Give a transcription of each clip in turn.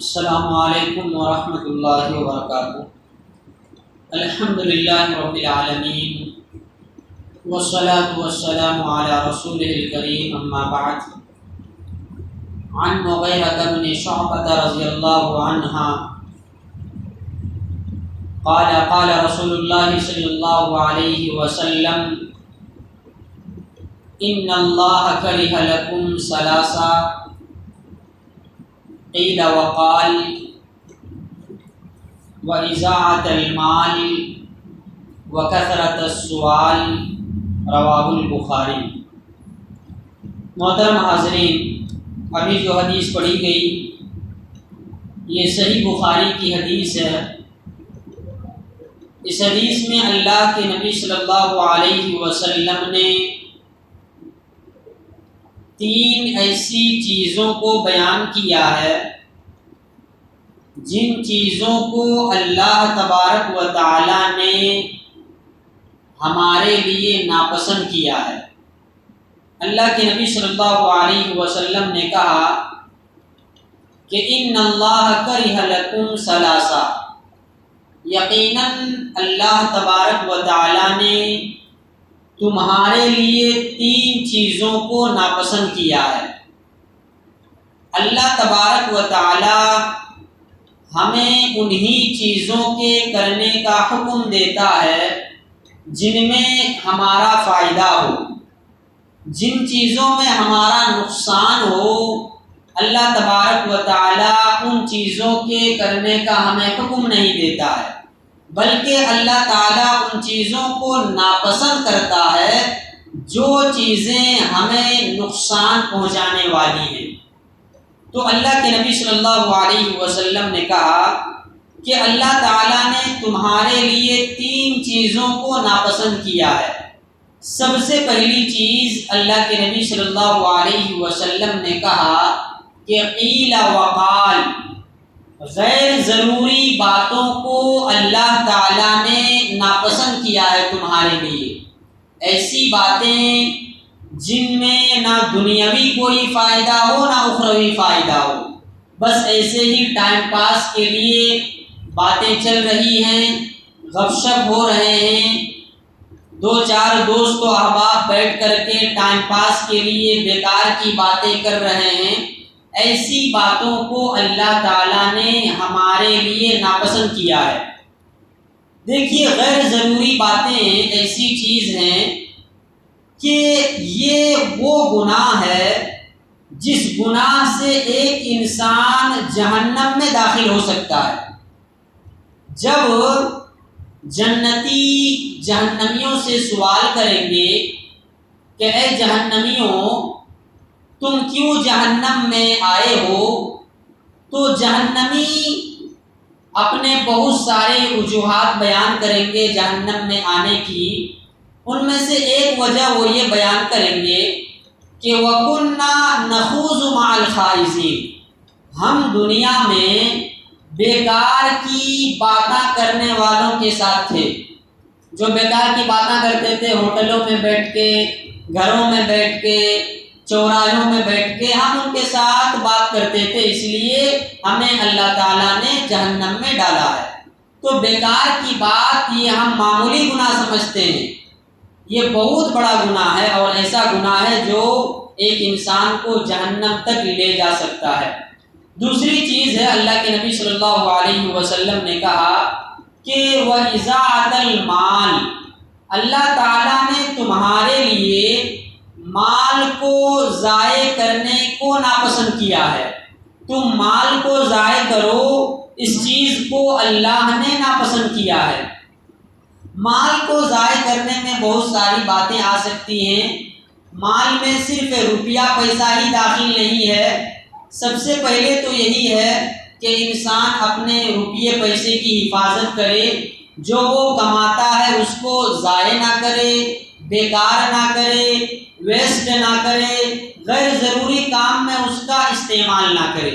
السلام علیکم ورحمۃ اللہ وبرکاتہ۔ الحمدللہ رب العالمین والصلاة والسلام علی رسولہ الکریم، اما بعد۔ عن مغیرۃ بن شعبۃ رضی اللہ عنہ قال قال رسول اللہ صلی اللہ علیہ وسلم ان اللہ کرہ لکم ثلاثا قیل وقال وإضاعة المال وکثرۃ السؤال، رواہ البخاری۔ محترم حاضرین، ابھی جو حدیث پڑھی گئی یہ صحیح بخاری کی حدیث ہے۔ اس حدیث میں اللہ کے نبی صلی اللہ علیہ وسلم نے تین ایسی چیزوں کو بیان کیا ہے جن چیزوں کو اللہ تبارک و تعالی نے ہمارے لیے ناپسند کیا ہے۔ اللہ کے نبی صلی اللہ علیہ وسلم نے کہا کہ ان اللہ کرہ لکم ثلاثا، یقیناً اللہ تبارک و تعالی نے تمہارے لیے تین چیزوں کو ناپسند کیا ہے۔ اللہ تبارک و تعالی ہمیں انہی چیزوں کے کرنے کا حکم دیتا ہے جن میں ہمارا فائدہ ہو، جن چیزوں میں ہمارا نقصان ہو اللہ تبارک و تعالی ان چیزوں کے کرنے کا ہمیں حکم نہیں دیتا ہے، بلکہ اللہ تعالیٰ ان چیزوں کو ناپسند کرتا ہے جو چیزیں ہمیں نقصان پہنچانے والی ہیں۔ تو اللہ کے نبی صلی اللہ علیہ وسلم نے کہا کہ اللہ تعالیٰ نے تمہارے لیے تین چیزوں کو ناپسند کیا ہے۔ سب سے پہلی چیز اللہ کے نبی صلی اللہ علیہ وسلم نے کہا کہ قیل وقال، غیر ضروری باتوں کو اللہ تعالیٰ نے ناپسند کیا ہے تمہارے لیے۔ ایسی باتیں جن میں نہ دنیاوی کوئی فائدہ ہو نہ اخروی فائدہ ہو، بس ایسے ہی ٹائم پاس کے لیے باتیں چل رہی ہیں، گپ شپ ہو رہے ہیں، دو چار دوست و احباب بیٹھ کر کے ٹائم پاس کے لیے بیکار کی باتیں کر رہے ہیں، ایسی باتوں کو اللہ تعالیٰ نے ہمارے لیے ناپسند کیا ہے۔ دیکھیے، غیر ضروری باتیں ایسی چیز ہیں کہ یہ وہ گناہ ہے جس گناہ سے ایک انسان جہنم میں داخل ہو سکتا ہے۔ جب جنتی جہنمیوں سے سوال کریں گے کہ اے جہنمیوں، تم کیوں جہنم میں آئے ہو، تو جہنمی اپنے بہت سارے وجوہات بیان کریں گے جہنم میں آنے کی۔ ان میں سے ایک وجہ وہ یہ بیان کریں گے کہ وَكُنَّا نَخُوضُ مَعَ الْخَائِضِينَ، ہم دنیا میں بیکار کی باتیں کرنے والوں کے ساتھ تھے، جو بیکار کی باتیں کرتے تھے، ہوٹلوں میں بیٹھ کے، گھروں میں بیٹھ کے، چوراہوں میں بیٹھ کے ہم ان کے ساتھ بات کرتے تھے، اس لیے ہمیں اللہ تعالیٰ نے جہنم میں ڈالا ہے۔ تو بیکار کی بات یہ ہم معمولی گناہ سمجھتے ہیں، یہ بہت بڑا گناہ ہے، اور ایسا گناہ ہے جو ایک انسان کو جہنم تک لے جا سکتا ہے۔ دوسری چیز ہے، اللہ کے نبی صلی اللہ علیہ وسلم نے کہا کہ وَإِضَاعَةَ الْمَالِ، اللہ تعالیٰ نے تمہارے لیے مال کو ضائع کرنے کو ناپسند کیا ہے۔ تم مال کو ضائع کرو، اس چیز کو اللہ نے ناپسند کیا ہے۔ مال کو ضائع کرنے میں بہت ساری باتیں آ سکتی ہیں۔ مال میں صرف روپیہ پیسہ ہی داخل نہیں ہے۔ سب سے پہلے تو یہی ہے کہ انسان اپنے روپیے پیسے کی حفاظت کرے، جو وہ کماتا ہے اس کو ضائع نہ کرے، بیکار نہ کرے، ویسٹ نہ کرے، غیر ضروری کام میں اس کا استعمال نہ کرے۔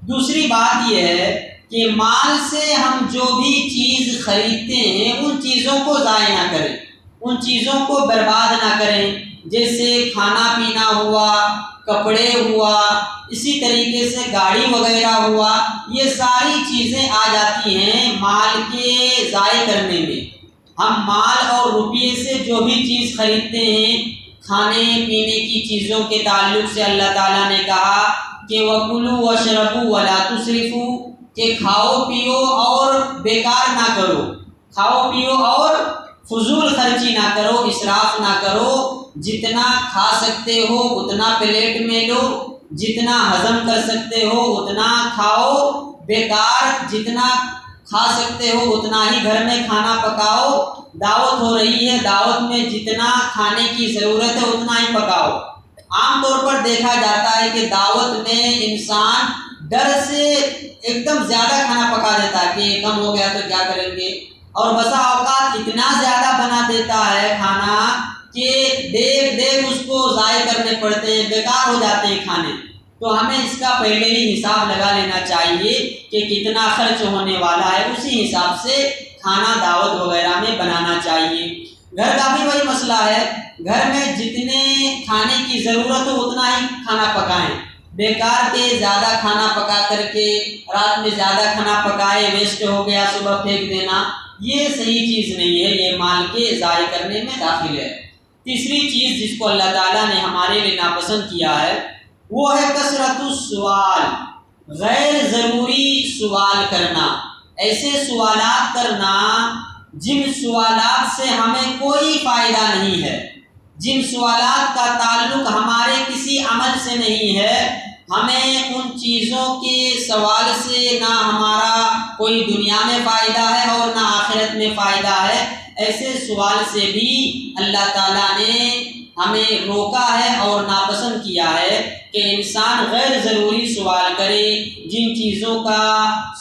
دوسری بات یہ ہے کہ مال سے ہم جو بھی چیز خریدتے ہیں ان چیزوں کو ضائع نہ کریں، ان چیزوں کو برباد نہ کریں۔ جیسے کھانا پینا ہوا، کپڑے ہوا، اسی طریقے سے گاڑی وغیرہ ہوا، یہ ساری چیزیں آ جاتی ہیں مال کے ضائع کرنے میں۔ ہم مال اور روپیے سے جو بھی چیز خریدتے ہیں، کھانے پینے کی چیزوں کے تعلق سے اللہ تعالیٰ نے کہا کہ وَكُلُوا وَاشْرَبُوا وَلَا تُسْرِفُوا، کہ کھاؤ پیو اور بیکار نہ کرو، کھاؤ پیو اور فضول خرچی نہ کرو، اسراف نہ کرو، جتنا کھا سکتے ہو اتنا پلیٹ میں لو، جتنا ہضم کر سکتے ہو اتنا کھاؤ، بیکار جتنا کھا سکتے ہو اتنا ہی گھر میں کھانا پکاؤ، دعوت ہو رہی ہے، دعوت میں جتنا کھانے کی ضرورت ہے اتنا ہی پکاؤ۔ عام طور پر دیکھا جاتا ہے کہ دعوت میں انسان ڈر سے ایک دم زیادہ کھانا پکا دیتا ہے کہ کم ہو گیا تو کیا کریں گے، اور بسا اوقات اتنا زیادہ بنا دیتا ہے کھانا کہ دیکھ دیکھ اس کو ضائع کرنے پڑتے ہیں، بیکار ہو جاتے ہیں کھانے۔ تو ہمیں اس کا پہلے ہی حساب لگا لینا چاہیے کہ کتنا خرچ ہونے والا ہے، اسی حساب سے کھانا دعوت وغیرہ میں بنانا چاہیے۔ گھر کا بھی وہی مسئلہ ہے، گھر میں جتنے کھانے کی ضرورت ہو اتنا ہی کھانا پکائیں، بیکار کے زیادہ کھانا پکا کر کے رات میں زیادہ کھانا پکائے ویسٹ ہو گیا صبح پھینک دینا، یہ صحیح چیز نہیں ہے، یہ مال کے ضائع کرنے میں داخل ہے۔ تیسری چیز جس کو اللہ تعالیٰ نے ہمارے لیے ناپسند کیا ہے وہ ہے کثرت السوال، غیر ضروری سوال کرنا، ایسے سوالات کرنا جن سوالات سے ہمیں کوئی فائدہ نہیں ہے، جن سوالات کا تعلق ہمارے کسی عمل سے نہیں ہے، ہمیں ان چیزوں کے سوال سے نہ ہمارا کوئی دنیا میں فائدہ ہے اور نہ آخرت میں فائدہ ہے، ایسے سوال سے بھی اللہ تعالیٰ نے ہمیں روکا ہے اور ناپسند کیا ہے کہ انسان غیر ضروری سوال کرے، جن چیزوں کا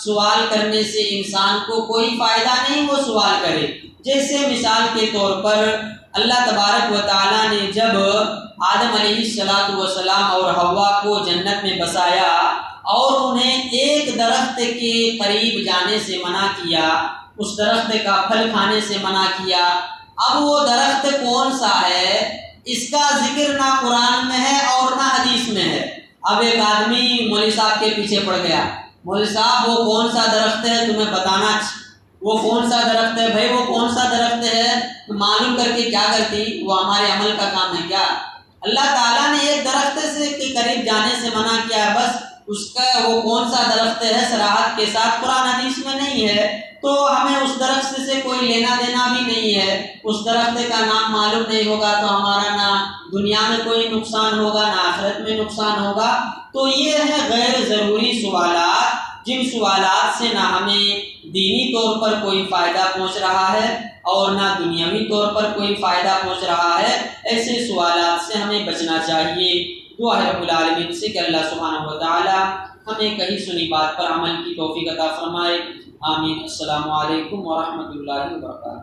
سوال کرنے سے انسان کو کوئی فائدہ نہیں وہ سوال کرے۔ جیسے مثال کے طور پر اللہ تبارک و تعالیٰ نے جب آدم علیہ السلام اور حوا کو جنت میں بسایا اور انہیں ایک درخت کے قریب جانے سے منع کیا، اس درخت کا پھل کھانے سے منع کیا، اب وہ درخت کون سا ہے اس کا ذکر نہ قرآن میں ہے اور نہ حدیث میں ہے۔ اب ایک آدمی مولوی صاحب کے پیچھے پڑ گیا، مولوی صاحب وہ کون سا درخت ہے تمہیں بتانا، وہ کون سا درخت ہے بھائی، وہ کون سا درخت ہے معلوم کر کے کیا کرتی، وہ ہمارے عمل کا کام ہے کیا؟ اللہ تعالیٰ نے ایک درخت سے کے قریب جانے سے منع کیا ہے، بس اس کا وہ کون سا درخت ہے صراحت کے ساتھ قرآن حدیث میں نہیں ہے، تو ہمیں اس درخت سے کوئی لینا دینا بھی نہیں ہے، اس درخت کا نام معلوم نہیں ہوگا تو ہمارا نہ دنیا میں کوئی نقصان ہوگا نہ آخرت میں نقصان ہوگا۔ تو یہ ہے غیر ضروری سوالات، جن سوالات سے نہ ہمیں دینی طور پر کوئی فائدہ پہنچ رہا ہے اور نہ دنیاوی طور پر کوئی فائدہ پہنچ رہا ہے، ایسے سوالات سے ہمیں بچنا چاہیے۔ دعا ہے رب العالمین سے کہ اللہ سبحانہ و تعالی ہمیں کہی سنی بات پر عمل کی توفیق عطا فرمائے، آمین۔ السلام علیکم ورحمۃ اللہ وبرکاتہ۔